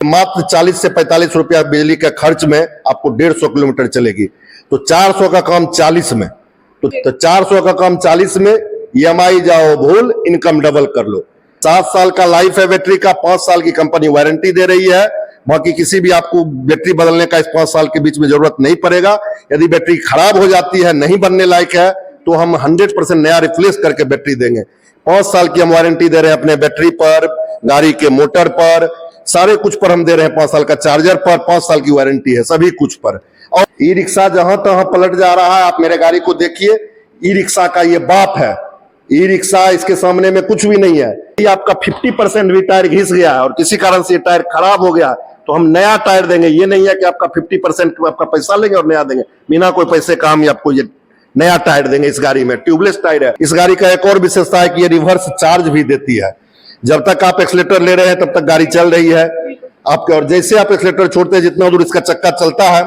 मात्र 40 से 45 रुपया बिजली के खर्च में आपको 150 किलोमीटर चलेगी। तो 400 का काम 40 में, तो 400 का काम 40 में, ईएमआई जाओ भूल, इनकम डबल कर लो। 7 साल का लाइफ है बैटरी का, 5 साल की कंपनी वारंटी दे रही है। बाकी किसी भी आपको बैटरी बदलने का इस 5 साल के बीच में जरूरत नहीं पड़ेगा। यदि बैटरी खराब हो जाती है, नहीं बनने लायक है, तो हम 100% नया रिप्लेस करके बैटरी देंगे। 5 साल की हम वारंटी दे रहे हैं अपने बैटरी पर, गाड़ी के मोटर पर, सारे कुछ पर हम दे रहे हैं। 5 साल का चार्जर पर 5 साल की वारंटी है सभी कुछ पर। और ई रिक्शा जहां तहां पलट जा रहा है, आप मेरे गाड़ी को देखिए, ई रिक्शा का ये बाप है। ई रिक्शा इसके सामने में कुछ भी नहीं है। ये आपका 50% भी टायर घिस गया है और किसी कारण से ये टायर खराब हो गया, तो हम नया टायर देंगे। ये नहीं है कि आपका 50% आपका पैसा लेंगे और नया देंगे, बिना कोई पैसे का हम आपको ये नया टायर देंगे। इस गाड़ी में ट्यूबलेस टायर है। इस गाड़ी का एक और विशेषता है कि ये रिवर्स चार्ज भी देती है। जब तक आप एक्सीलेटर ले रहे हैं तब तक गाड़ी चल रही है आपके, और जैसे आप एक्सीलेटर छोड़ते हैं, जितना दूर इसका चक्का चलता है,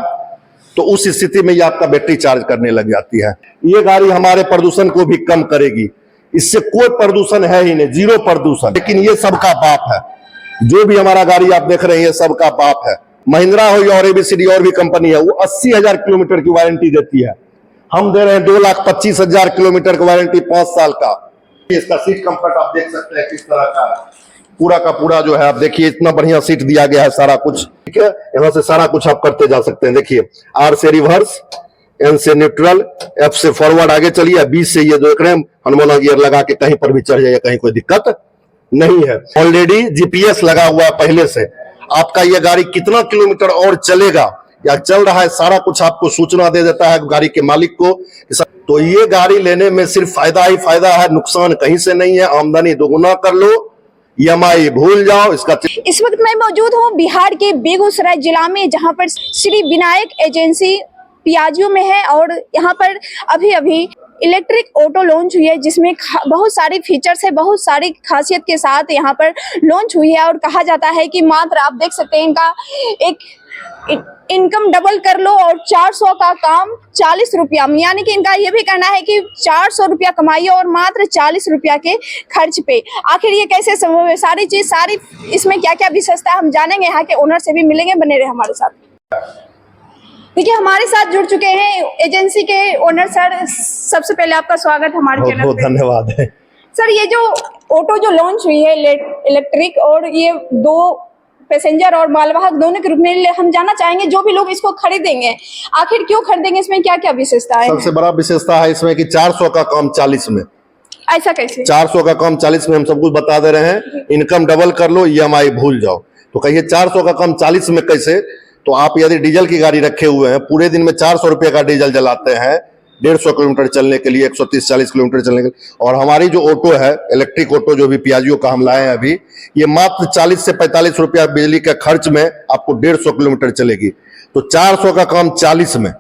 तो उस स्थिति में ये आपका बैटरी चार्ज करने लग जाती है। ये गाड़ी हमारे प्रदूषण को भी कम करेगी। इससे कोई प्रदूषण है ही नहीं, जीरो प्रदूषण। लेकिन ये सबका बाप है। जो भी हमारा गाड़ी आप देख रहे हैं, सबका बाप है। महिंद्रा हो या और एबीसीडी और भी कंपनी है, वो 80,000 किलोमीटर की वारंटी देती है। हम दे रहे हैं 2,25,000 किलोमीटर की वारंटी 5 साल का। इसका सीट कंफर्ट आप देख सकते हैं किस तरह का, पूरा का पूरा जो है, आप देखिए इतना बढ़िया सीट दिया गया है, सारा कुछ ठीक है। यहाँ से सारा कुछ आप करते जा सकते हैं। देखिए, आर से रिवर्स, एन से न्यूट्रल, एफ से फॉरवर्ड आगे चलिए, बी से ये देख रहे हैं हनुमाना गियर लगा के कहीं पर भी चढ़ जाइए, कहीं कोई दिक्कत नहीं है। ऑलरेडी जीपीएस लगा हुआ है पहले से। आपका ये गाड़ी कितना किलोमीटर और चलेगा या चल रहा है, सारा कुछ आपको सूचना दे देता है गाड़ी के मालिक को। तो ये गाड़ी लेने में सिर्फ फायदा ही फायदा है, नुकसान कहीं से नहीं है। आमदनी दोगुना कर लो, ईएमआई भूल जाओ। इसका इस वक्त मैं मौजूद हूँ बिहार के बेगूसराय जिला में, जहाँ पर श्री विनायक एजेंसी पियाजियो में है। और यहाँ पर अभी अभी इलेक्ट्रिक ऑटो लॉन्च हुई है, जिसमें बहुत सारे फीचर्स है, बहुत सारी खासियत के साथ यहाँ पर लॉन्च हुई है। और कहा जाता है कि मात्र आप देख सकते हैं, इनका एक इनकम डबल कर लो और 400 का काम 40 रुपया, यानी कि इनका ये भी कहना है कि 400 रुपया कमाइए और मात्र 40 रुपया के खर्च पे। आखिर ये कैसे संभव है? सारी इसमें क्या क्या विशेषता हम जानेंगे, यहाँ के ओनर से भी मिलेंगे। बने रहे हमारे साथ। देखिए, हमारे साथ जुड़ चुके हैं एजेंसी के ओनर सर। सबसे पहले आपका स्वागत हमारे चैनल पे। बहुत धन्यवाद है सर। ये जो ऑटो जो लॉन्च हुई है इलेक्ट्रिक, और ये 2 पैसेंजर और मालवाहक दोनों के रूप में, हम जानना चाहेंगे जो भी लोग इसको खरीदेंगे आखिर क्यों खरीदेंगे, इसमें क्या क्या विशेषता है? सबसे बड़ा विशेषता है इसमें कि 400 का काम 40 में। ऐसा कैसे? 400 का काम 40 में हम सब कुछ बता दे रहे हैं। इनकम डबल कर लो, ईएमआई भूल जाओ। तो कहिए 400 का काम 40 में कैसे? तो आप यदि डीजल की गाड़ी रखे हुए हैं, पूरे दिन में 400 रुपये का डीजल जलाते हैं 150 किलोमीटर चलने के लिए, 130-40 किलोमीटर चलने के लिए, और हमारी जो ऑटो है इलेक्ट्रिक ऑटो, जो भी पियाजियो का हम लाए हैं अभी, ये मात्र 40 से 45 रुपया बिजली के खर्च में आपको 150 किलोमीटर चलेगी। तो 400 का काम 40 में,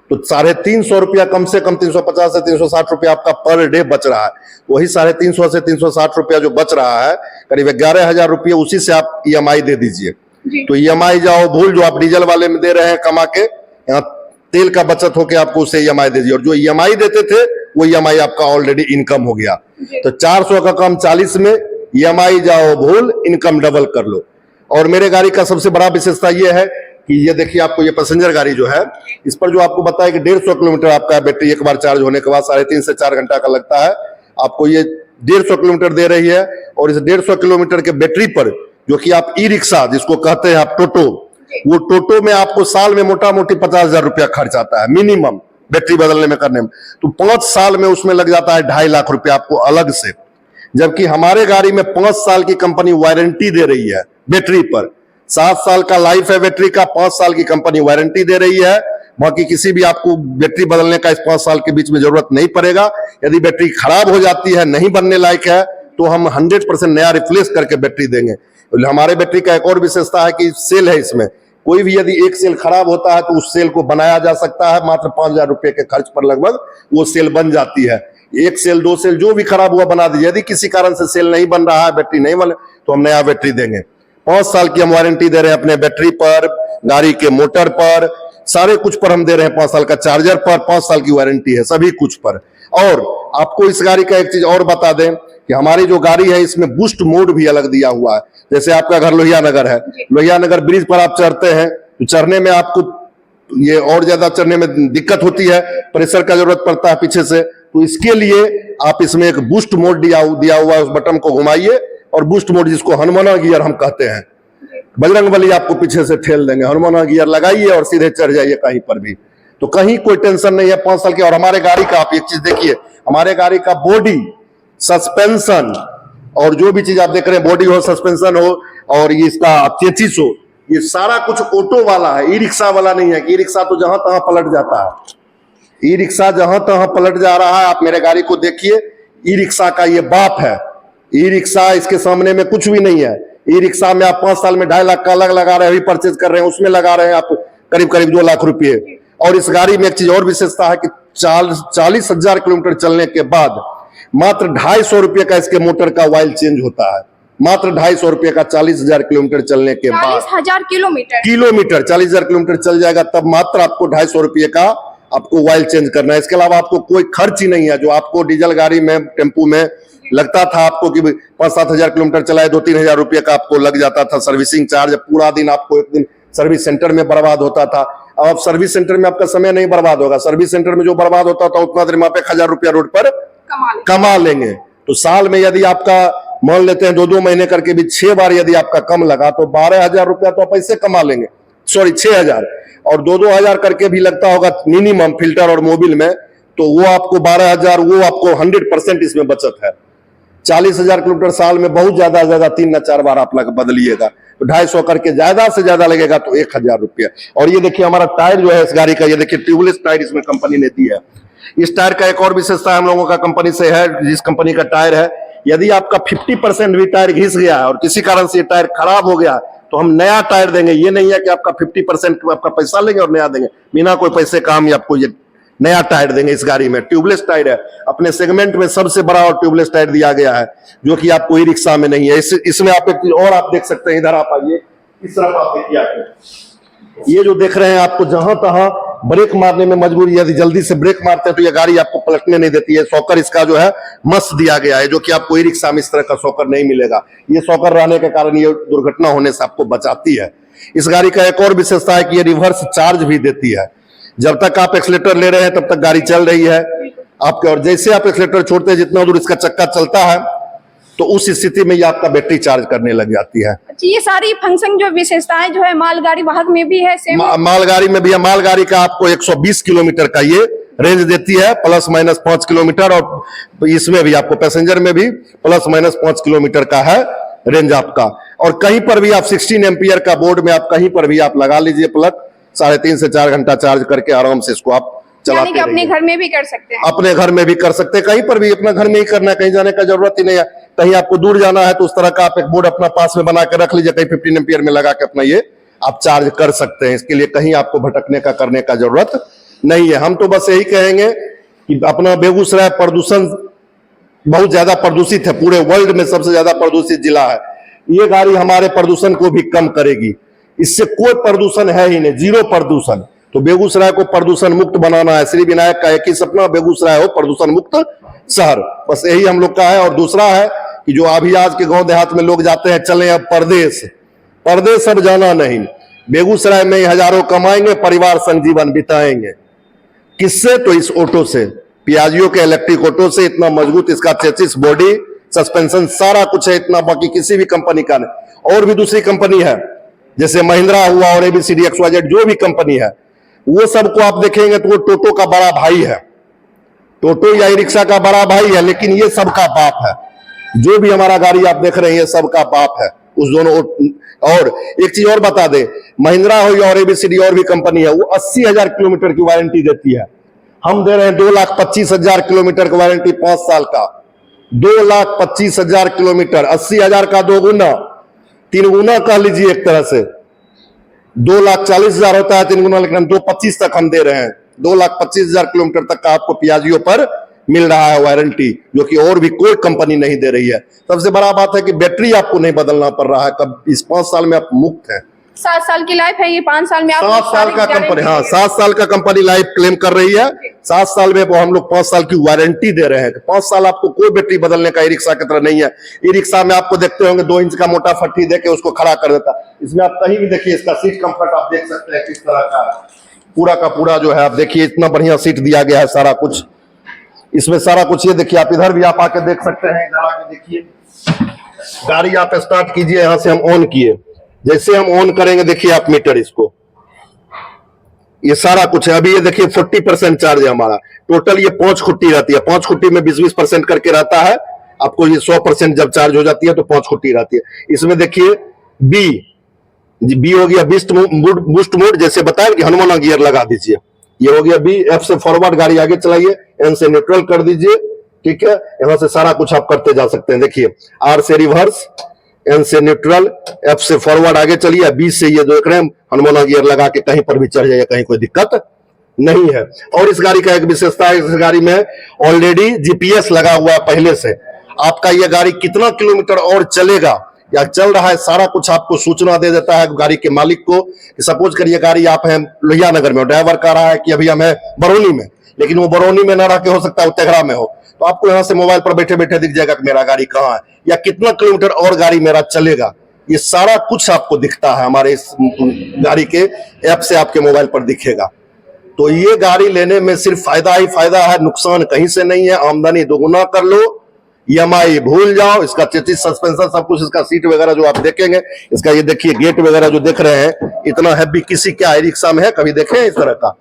तो 350 रुपया, कम से कम 350 से 360 रुपया आपका पर डे बच रहा है। वही 350 से 360 रुपया जो बच रहा है, करीब 11,000 रुपये, उसी से आप ईएमआई दे दीजिए। तो ईएमआई जाओ भूल, जो आप डीजल वाले में दे रहे हैं कमा के, यहाँ तेल का बचत होके आपको उससे ईएमआई दे दीजिए। और जो ईएमआई देते थे, वो ईएमआई आपका ऑलरेडी इनकम हो गया। तो 400 का काम 40 में, ईएमआई जाओ भूल, इनकम डबल कर लो। और मेरे गाड़ी का सबसे बड़ा विशेषता ये है कि ये देखिए, आपको ये पैसेंजर गाड़ी जो है, इस पर जो आपको बताया कि 150 किलोमीटर आपका बैटरी एक बार चार्ज होने के बाद 3.5 से 4 घंटा का लगता है। आपको ये 150 किलोमीटर दे रही है। और इस 150 किलोमीटर के बैटरी पर, जो कि आप ई रिक्शा जिसको कहते हैं आप टोटो, वो टोटो में आपको साल में मोटा मोटी 50,000 रुपया खर्च आता है मिनिमम बैटरी बदलने में, करने में। तो 5 साल में उसमें लग जाता है 2.5 लाख रुपया आपको अलग से। जबकि हमारे गाड़ी में 5 साल की कंपनी वारंटी दे रही है बैटरी पर। 7 साल का लाइफ है बैटरी का, 5 साल की कंपनी वारंटी दे रही है। बाकी किसी भी आपको बैटरी बदलने का इस 5 साल के बीच में जरूरत नहीं पड़ेगा। यदि बैटरी खराब हो जाती है, नहीं बनने लायक है, तो हम 100% नया रिप्लेस करके बैटरी देंगे। हमारे बैटरी का एक और विशेषता है कि सेल है इसमें। कोई भी यदि एक सेल खराब होता है, तो उस सेल को बनाया जा सकता है। मात्र 5,000 रुपये के खर्च पर लगभग वो सेल बन जाती है। 1 सेल 2 सेल जो भी खराब हुआ बना दीजिए। यदि किसी कारण से सेल नहीं बन रहा है, बैटरी नहीं बने, तो हम नया बैटरी देंगे। 5 साल की हम वारंटी दे रहे हैं अपने बैटरी पर, गाड़ी के मोटर पर, सारे कुछ पर हम दे रहे हैं। 5 साल का चार्जर पर 5 साल की वारंटी है सभी कुछ पर। और आपको इस गाड़ी का एक चीज और बता दें कि हमारी जो गाड़ी है इसमें बूस्ट मोड भी अलग दिया हुआ है। जैसे आपका घर लोहिया नगर है, लोहिया नगर ब्रिज पर आप चढ़ते हैं तो चढ़ने में आपको ये और ज्यादा चढ़ने में दिक्कत होती है, प्रेशर का जरूरत पड़ता है पीछे से, तो इसके लिए आप इसमें एक बूस्ट मोड दिया हुआ है। उस बटन को घुमाइए और बूस्ट मोड, जिसको हनुमाना गियर हम कहते हैं, बजरंगबली आपको पीछे से ठेल देंगे, हनुमाना गियर लगाइए और सीधे चढ़ जाइए कहीं पर भी, तो कहीं कोई टेंशन नहीं है 5 साल की। और हमारे गाड़ी का आप एक चीज देखिए, हमारे गाड़ी का बॉडी, सस्पेंशन और जो भी चीज आप देख रहे हैं, बॉडी हो, सस्पेंशन हो और ये इसका चेचिस हो, ये सारा कुछ ऑटो वाला है, ई रिक्शा वाला नहीं है कि ई रिक्शा तो जहां तहां पलट जाता है। ई रिक्शा जहां तहां पलट जा रहा है। आप मेरे गाड़ी को देखिए, ई रिक्शा का ये बाप है। ई रिक्शा इसके सामने में कुछ भी नहीं है। ई रिक्शा में आप 5 साल में 2.5 लाख का अलग लगा रहे हैं, अभी परचेज कर रहे हैं, उसमें लगा रहे हैं आप करीब करीब 2 लाख रुपए। और इस गाड़ी में एक चीज और विशेषता है कि 40,000 किलोमीटर चलने के बाद मात्र 250 रुपये का इसके मोटर का ऑयल चेंज होता है। मात्र 250 रुपये का 40,000 किलोमीटर चलने के बाद, 40,000 किलोमीटर 40,000 किलोमीटर चल जाएगा, तब मात्र आपको 250 रुपये का आपको ऑयल चेंज करना है। इसके अलावा आपको कोई खर्च ही नहीं है, जो आपको डीजल गाड़ी में, टेम्पू में लगता था आपको कि 5-7 हजार किलोमीटर चलाए 2-3 हजार रुपये का आपको लग जाता था सर्विसिंग चार्ज, पूरा दिन आपको एक दिन सर्विस सेंटर में बर्बाद होता था। अब सर्विस सेंटर में आपका समय नहीं बर्बाद होगा, सर्विस सेंटर में जो बर्बाद होता था उतना देर में आप 1,000 रुपया रोड पर कमा लेंगे। तो साल में यदि आपका मान लेते हैं 2-2 महीने करके भी 6 बार यदि आपका कम लगा तो 12,000 रुपया तो आप ऐसे कमा लेंगे, सॉरी 6,000, और 2-2 हजार करके भी लगता होगा मिनिमम फिल्टर और मोबिल में, तो वो आपको 12,000, वो आपको 100% इसमें बचत है। 40,000 किलोमीटर साल में बहुत ज्यादा 3-4 बार आप बदलिएगा तो 250 करके ज्यादा से ज्यादा लगेगा तो 1,000 रुपया। और ये देखिए हमारा टायर जो है इस गाड़ी का, ये देखिए ट्यूबलेस टायर इसमें कंपनी ने दी है। इस टायर का एक और विशेषता हम लोगों का कंपनी से है, जिस कंपनी का टायर है, यदि आपका 50% भी टायर घिस गया और किसी कारण से ये टायर खराब हो गया तो हम नया टायर देंगे। ये नहीं है कि आपका 50% आपका पैसा लेंगे और नया देंगे, बिना कोई पैसे का हम आपको ये नया टायर देंगे। इस गाड़ी में ट्यूबलेस टायर है, अपने सेगमेंट में सबसे बड़ा और ट्यूबलेस टायर दिया गया है, जो कि आपको ई रिक्शा में नहीं है। इसमें आप एक और आप देख सकते हैं, इधर आप आइए, इस तरफ आप देखिए, ये जो देख रहे हैं आपको जहां तहां ब्रेक मारने में मजबूरी, यदि जल्दी से ब्रेक मारते हैं तो ये गाड़ी आपको पलटने नहीं देती है। शॉकर इसका जो है मस्त दिया गया है, जो कि आपको ई रिक्शा में इस तरह का शॉकर नहीं मिलेगा। ये शॉकर रहने के कारण ये दुर्घटना होने से आपको बचाती है। इस गाड़ी का एक और विशेषता है कि ये रिवर्स चार्ज भी देती है। जब तक आप एक्सीलेटर ले रहे हैं तब तक गाड़ी चल रही है आपके, और जैसे आप एक्सीलेटर छोड़ते हैं जितना दूर इसका चक्का चलता है तो उस स्थिति में ये आपका बैटरी चार्ज करने लग जाती है। ये सारी फंक्शन जो विशेषताएं जो है मालगाड़ी वाहक में भी है, सेम मालगाड़ी में भी है। मालगाड़ी का आपको 120 किलोमीटर का ये रेंज देती है, ±5 किलोमीटर, और इसमें भी आपको पैसेंजर में भी ±5 किलोमीटर का है रेंज आपका। और कहीं पर भी आप 16 एम्पियर का बोर्ड में आप कहीं पर भी आप लगा लीजिए प्लग, 3.5 से 4 घंटा चार्ज करके आराम से इसको आप चलाते रहिए। अपने घर में भी कर सकते हैं, अपने घर में भी कर सकते हैं, कहीं पर भी अपना घर में ही करना है, कहीं जाने का जरूरत ही नहीं है। कहीं आपको दूर जाना है तो उस तरह का आप एक बोर्ड अपना पास में बना के रख लीजिए, कहीं 15 एम्पियर में लगा के अपना ये आप चार्ज कर सकते हैं। इसके लिए कहीं आपको भटकने का करने का जरूरत नहीं है। हम तो बस यही कहेंगे कि अपना बेगूसराय प्रदूषण बहुत ज्यादा प्रदूषित है, पूरे वर्ल्ड में सबसे ज्यादा प्रदूषित जिला है। ये गाड़ी हमारे प्रदूषण को भी कम करेगी, इससे कोई प्रदूषण है ही नहीं, 0 प्रदूषण। तो बेगूसराय को प्रदूषण मुक्त बनाना है। श्री विनायक का एक ही सपना, बेगूसराय हो प्रदूषण मुक्त शहर, बस यही हम लोग का है। और दूसरा है कि जो अभी आज के गांव देहात में लोग जाते हैं, चले अब परदेश, परदेश अब जाना नहीं, बेगूसराय में हजारों कमाएंगे, परिवार संग जीवन बिताएंगे। किससे? तो इस ऑटो से, पियाजियो के इलेक्ट्रिक ऑटो से। इतना मजबूत इसका चेसिस, बॉडी, सस्पेंशन सारा कुछ है, इतना बाकी किसी भी कंपनी का नहीं। और भी दूसरी कंपनी है जैसे महिंद्रा हुआ और ABCD XYZ जो भी कंपनी है, वो सबको आप देखेंगे तो वो टोटो का बड़ा भाई है, टोटो या ई रिक्शा का बड़ा भाई है, लेकिन ये सबका बाप है। जो भी हमारा गाड़ी आप देख रहे हैं ये सबका बाप है उस दोनों। और एक चीज और बता दे, महिंद्रा हो या और ABCD और भी कंपनी है, वो 80,000 किलोमीटर की वारंटी देती है। हम दे रहे हैं 2,25,000 किलोमीटर की वारंटी 5 साल का। 2,25,000 किलोमीटर, 80,000 का 2 गुना, 3 गुना कह लीजिए एक तरह से। 2,40,000 होता है 3 गुना, लेकिन हम 2,25,000 तक हम दे रहे हैं। 2,25,000 किलोमीटर तक का आपको पियाजियो पर मिल रहा है वारंटी, जो कि और भी कोई कंपनी नहीं दे रही है। सबसे बड़ा बात है कि बैटरी आपको नहीं बदलना पड़ रहा है, कब इस 5 साल में आप मुक्त हैं। 7 साल की लाइफ है, ये 5 साल में आप 7 साल का कंपनी, हाँ 7 साल का कंपनी लाइफ क्लेम कर रही है। 7 साल में वो हम लोग 5 साल की वारंटी दे रहे हैं। 5 साल आपको कोई बैटरी बदलने का ई रिक्शा की तरह नहीं है। ई रिक्शा में आपको देखते होंगे 2 इंच का मोटा फट्टी देके उसको खड़ा कर देता। इसमें आप कहीं भी देखिए, इसका सीट कंफर्ट आप देख सकते हैं किस तरह का पूरा का पूरा जो है। आप देखिए इतना बढ़िया सीट दिया गया है, सारा कुछ इसमें सारा कुछ। ये देखिए आप इधर भी आप आके देख सकते हैं, इधर आके देखिए। गाड़ी आप स्टार्ट कीजिए, यहां से हम ऑन किए, जैसे हम ऑन करेंगे देखिए आप मीटर, इसको ये सारा कुछ है। अभी ये देखिए 40% चार्ज है हमारा। टोटल ये 5 खुट्टी रहती है, 5 खुट्टी में 20-20% करके रहता है। आपको ये 100% जब चार्ज हो जाती है तो 5 खुट्टी रहती है। इसमें देखिए बी हो गया बूस्ट मोड, जैसे बताया कि हनुमाना गियर लगा दीजिए। ये हो गया बी। एफ से फॉरवर्ड गाड़ी आगे चलाइए, एन से न्यूट्रल कर दीजिए, ठीक है। यहां से सारा कुछ आप करते जा सकते हैं। देखिए आर से रिवर्स, एन से न्यूट्रल, एफ से फॉरवर्ड आगे चलिए, बी से ये देख रहे हैं हनुमाना गियर लगा के कहीं पर भी चढ़ जाइए, कहीं कोई दिक्कत नहीं है। और इस गाड़ी का एक विशेषता है, इस गाड़ी में ऑलरेडी जीपीएस लगा हुआ है पहले से। आपका ये गाड़ी कितना किलोमीटर और चलेगा या चल रहा है, सारा कुछ आपको सूचना दे देता है गाड़ी के मालिक को। सपोज करिए गाड़ी आप हैं लोहिया नगर में, ड्राइवर कह रहा है कि अभी हम हैं बरौनी में, लेकिन वो बरौनी में ना रह के हो सकता है तेघड़ा में हो, तो आपको यहां से मोबाइल पर बैठे बैठे दिख जाएगा कि मेरा गाड़ी कहाँ है या कितना किलोमीटर और गाड़ी मेरा चलेगा। ये सारा कुछ आपको दिखता है हमारे इस गाड़ी के ऐप से, आपके मोबाइल पर दिखेगा। तो ये गाड़ी लेने में सिर्फ फायदा ही फायदा है, नुकसान कहीं से नहीं है। आमदनी दोगुना कर लो, ईएमआई भूल जाओ, इसका चेचिस सस्पेंशन सब कुछ, इसका सीट वगैरह जो आप देखेंगे, इसका ये देखिए गेट वगैरह जो देख रहे हैं, इतना हैवी किसी क्या ई रिक्शा में है, कभी देखे इस तरह का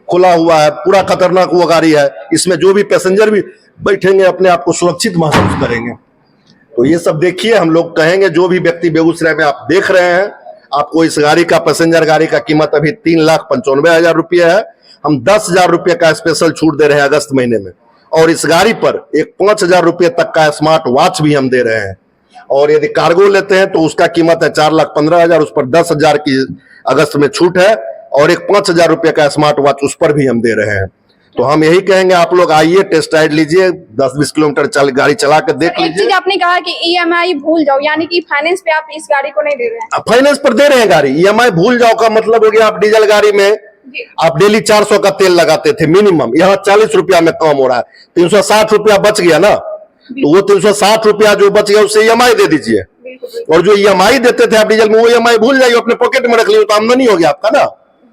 खुला हुआ है। पूरा खतरनाक वो गाड़ी है, इसमें जो भी पैसेंजर भी बैठेंगे अपने आप को सुरक्षित महसूस करेंगे। तो ये सब देखिए, हम लोग कहेंगे जो भी व्यक्ति बेगूसराय में आप देख रहे हैं, आपको इस गाड़ी का पैसेंजर गाड़ी का कीमत अभी 3,95,000 रुपये है। हम 10,000 रुपये का स्पेशल छूट दे रहे हैं अगस्त महीने में, और इस गाड़ी पर एक 5,000 रुपये तक का स्मार्ट वॉच भी हम दे रहे हैं। और यदि कार्गो लेते हैं तो उसका कीमत है 4,15,000, उस पर 10,000 की अगस्त में छूट है, और एक 5,000 रुपये का स्मार्ट वॉच उस पर भी हम दे रहे हैं। तो हम यही कहेंगे आप लोग आइए, टेस्ट राइड लीजिए, 10-20 किलोमीटर गाड़ी चला के देख लीजिए। एक चीज आपने कहा कि ईएमआई भूल जाओ, यानी कि फाइनेंस पे आप इस गाड़ी को नहीं दे रहे हैं। फाइनेंस पर दे रहे हैं गाड़ी, ईएमआई भूल जाओ का मतलब हो गया आप डीजल गाड़ी में आप डेली 400 का तेल लगाते थे मिनिमम, यहाँ 40 रुपया में कम हो रहा है, 360 रुपया बच गया ना। तो वो 360 रुपया जो बच गया उससे ईएमआई दे दीजिए, और जो ईएमआई देते थे आप डीजल में वो ईएमआई भूल जाइए, अपने पॉकेट में रख लीजिए, तो आमदनी हो गया आपका ना।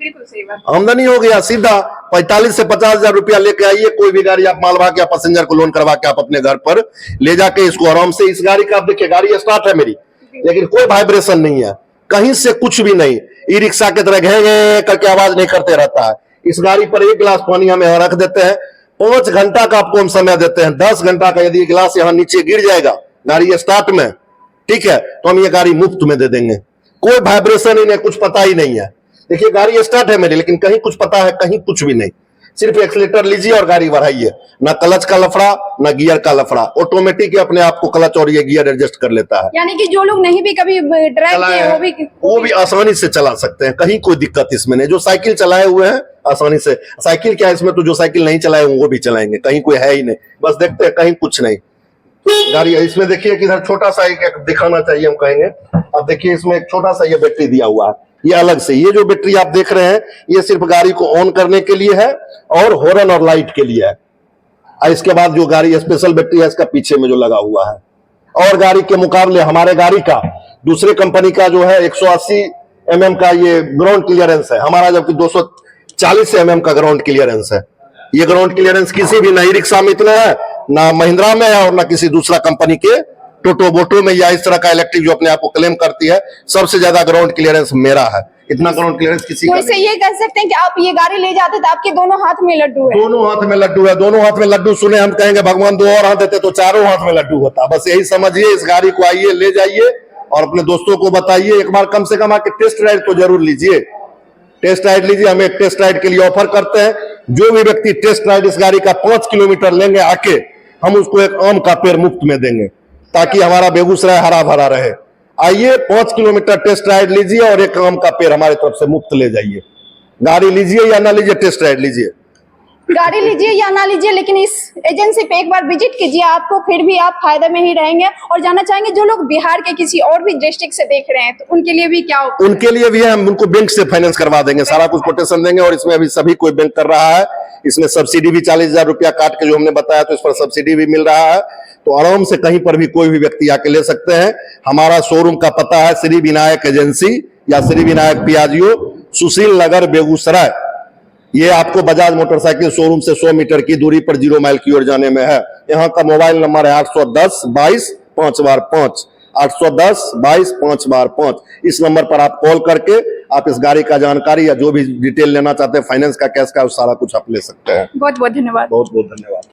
बिल्कुल सही बात। आमदनी हो गया सीधा। 45 से 50,000 रुपया लेके आइए, कोई भी गाड़ी आप मालवा के पैसेंजर को लोन करवा के आप अपने घर पर ले जाके इसको आराम से। इस गाड़ी का आप देखिए, गाड़ी स्टार्ट है मेरी, लेकिन कोई वाइब्रेशन नहीं है कहीं से, कुछ भी नहीं। ई रिक्शा की तरह घे करके आवाज नहीं करते रहता है। इस गाड़ी पर 1 गिलास पानी हम यहाँ रख देते हैं, 5 घंटा का आपको हम समय देते हैं। 10 घंटा का यदि गिलास यहाँ नीचे गिर जाएगा गाड़ी स्टार्ट में, ठीक है, तो हम ये गाड़ी मुफ्त में दे देंगे। कोई वाइब्रेशन ही नहीं, कुछ पता ही नहीं है। देखिए गाड़ी स्टार्ट है मेरी, लेकिन कहीं कुछ पता है, कहीं कुछ भी नहीं। सिर्फ एक्सीलेटर लीजिए और गाड़ी बढ़ाइए, ना क्लच का लफड़ा ना गियर का लफड़ा, ऑटोमेटिक अपने आप को क्लच और ये गियर एडजस्ट कर लेता है। यानी कि जो लोग नहीं भी कभी ड्राइव किए वो भी आसानी से चला सकते हैं, कहीं कोई दिक्कत इसमें नहीं। जो साइकिल चलाए हुए हैं आसानी से, साइकिल क्या है इसमें, तो जो साइकिल नहीं चलाए वो भी चलाएंगे, कहीं कोई है ही नहीं। बस देखते हैं, कहीं कुछ नहीं। गाड़ी इसमें देखिए कि इधर छोटा सा एक दिखाना चाहिए, हम कहेंगे। अब देखिए इसमें एक छोटा सा ये बैटरी दिया हुआ है, ये अलग से। ये जो बैटरी आप देख रहे हैं ये सिर्फ गाड़ी को ऑन करने के लिए है और हॉर्न और लाइट के लिए है। और इसके बाद जो गाड़ी स्पेशल बैटरी है इसका पीछे में जो लगा हुआ है, और गाड़ी के मुकाबले हमारे गाड़ी का दूसरे कंपनी का जो है 180 mm का ये ग्राउंड क्लियरेंस है हमारा, जबकि 240 mm का ग्राउंड क्लियरेंस है। ये ग्राउंड क्लियरेंस किसी भी नई रिक्शा में इतना है, ना महिंद्रा में है और ना किसी दूसरा कंपनी के टोटो बोटो में या इस तरह का इलेक्ट्रिक जो अपने आप को क्लेम करती है। सबसे ज्यादा ग्राउंड क्लियरेंस मेरा है, इतना ग्राउंड क्लियरेंस किसी का नहीं। ये कह सकते हैं कि आप ये गाड़ी ले जाते तो आपके दोनों हाथ में लड्डू है। दोनों हाथ में लड्डू है, दोनों हाथ में लड्डू। सुने हम कहेंगे भगवान 2 और हाथ देते तो 4 हाथ में लड्डू होता। बस यही समझिए, इस गाड़ी को आइए, ले जाइए और अपने दोस्तों को बताइए। एक बार कम से कम आके टेस्ट राइड तो जरूर लीजिए, टेस्ट राइड लीजिए। हम एक टेस्ट राइड के लिए ऑफर करते हैं, जो भी व्यक्ति टेस्ट राइड इस गाड़ी का 5 किलोमीटर लेंगे आके, हम उसको एक आम का पेड़ मुफ्त में देंगे, ताकि हमारा बेगूसराय हरा भरा रहे। आइए 5 किलोमीटर टेस्ट राइड लीजिए और एक आम का पेड़ हमारी तरफ से मुफ्त ले जाइए। गाड़ी लीजिए या ना लीजिए, टेस्ट राइड लीजिए। गाड़ी लीजिए या ना लीजिए, लेकिन इस एजेंसी पे एक बार विजिट कीजिए, आपको फिर भी आप फायदे में ही रहेंगे। और जानना चाहेंगे जो लोग बिहार के किसी और भी डिस्ट्रिक्ट से देख रहे हैं तो उनके लिए भी क्या होगा? उनके लिए भी हम उनको बैंक से फाइनेंस करवा देंगे, सारा कुछ कोटेशन देंगे। और इसमें अभी सभी कोई बैंक कर रहा है। इसमें सब्सिडी भी 40,000 रुपया काट के जो हमने बताया, तो इस पर सब्सिडी भी मिल रहा है। तो आराम से कहीं पर भी कोई भी व्यक्ति आके ले सकते हैं। हमारा शोरूम का पता है श्री विनायक एजेंसी या श्री विनायक पियाजियो, सुशील नगर, बेगूसराय। ये आपको बजाज मोटरसाइकिल शोरूम से 100 मीटर की दूरी पर 0 माइल की ओर जाने में है। यहाँ का मोबाइल नंबर है 810 22 5 बार 5, 810 22 5 बार 5। इस नंबर पर आप कॉल करके आप इस गाड़ी का जानकारी या जो भी डिटेल लेना चाहते हैं, फाइनेंस का, कैश का, सारा कुछ आप ले सकते हैं। बहुत बहुत धन्यवाद। बहुत बहुत धन्यवाद।